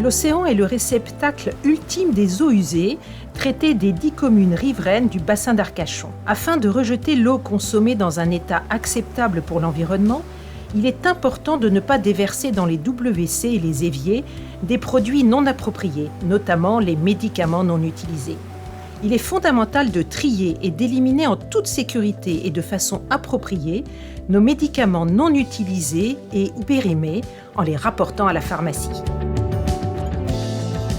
L'océan est le réceptacle ultime des eaux usées, traitées des 10 communes riveraines du bassin d'Arcachon. Afin de rejeter l'eau consommée dans un état acceptable pour l'environnement, il est important de ne pas déverser dans les WC et les éviers des produits non appropriés, notamment les médicaments non utilisés. Il est fondamental de trier et d'éliminer en toute sécurité et de façon appropriée nos médicaments non utilisés et ou périmés en les rapportant à la pharmacie.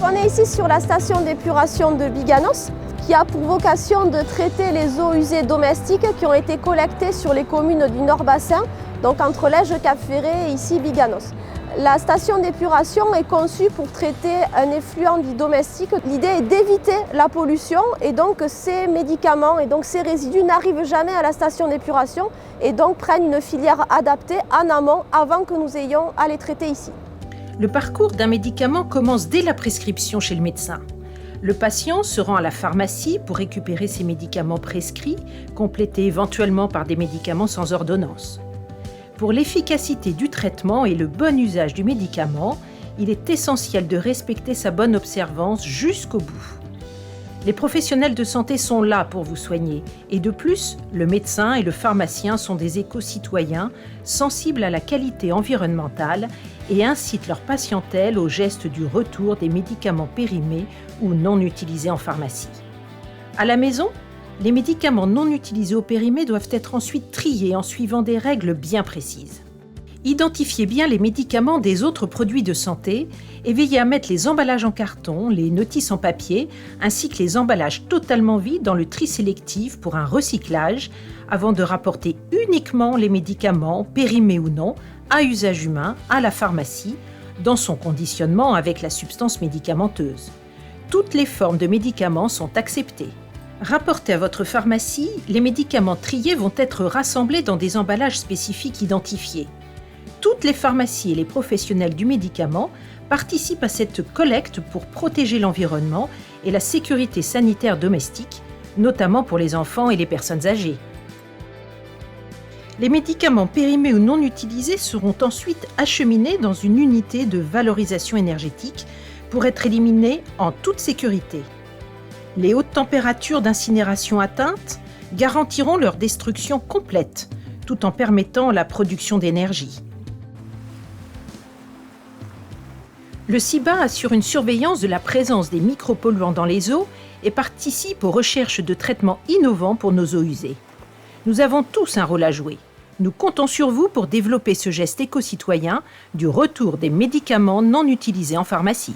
On est ici sur la station d'épuration de Biganos qui a pour vocation de traiter les eaux usées domestiques qui ont été collectées sur les communes du Nord-Bassin, donc entre Lège, Cap-Ferré et ici Biganos. La station d'épuration est conçue pour traiter un effluent dit domestique. L'idée est d'éviter la pollution et donc ces médicaments et donc ces résidus n'arrivent jamais à la station d'épuration et donc prennent une filière adaptée en amont avant que nous ayons à les traiter ici. Le parcours d'un médicament commence dès la prescription chez le médecin. Le patient se rend à la pharmacie pour récupérer ses médicaments prescrits, complétés éventuellement par des médicaments sans ordonnance. Pour l'efficacité du traitement et le bon usage du médicament, il est essentiel de respecter sa bonne observance jusqu'au bout. Les professionnels de santé sont là pour vous soigner et de plus, le médecin et le pharmacien sont des éco-citoyens sensibles à la qualité environnementale et incitent leur patientèle au geste du retour des médicaments périmés ou non utilisés en pharmacie. À la maison, les médicaments non utilisés ou périmés doivent être ensuite triés en suivant des règles bien précises. Identifiez bien les médicaments des autres produits de santé et veillez à mettre les emballages en carton, les notices en papier, ainsi que les emballages totalement vides dans le tri sélectif pour un recyclage, avant de rapporter uniquement les médicaments, périmés ou non, à usage humain, à la pharmacie, dans son conditionnement avec la substance médicamenteuse. Toutes les formes de médicaments sont acceptées. Rapportés à votre pharmacie, les médicaments triés vont être rassemblés dans des emballages spécifiques identifiés. Toutes les pharmacies et les professionnels du médicament participent à cette collecte pour protéger l'environnement et la sécurité sanitaire domestique, notamment pour les enfants et les personnes âgées. Les médicaments périmés ou non utilisés seront ensuite acheminés dans une unité de valorisation énergétique pour être éliminés en toute sécurité. Les hautes températures d'incinération atteintes garantiront leur destruction complète, tout en permettant la production d'énergie. Le CIBA assure une surveillance de la présence des micropolluants dans les eaux et participe aux recherches de traitements innovants pour nos eaux usées. Nous avons tous un rôle à jouer. Nous comptons sur vous pour développer ce geste éco-citoyen du retour des médicaments non utilisés en pharmacie.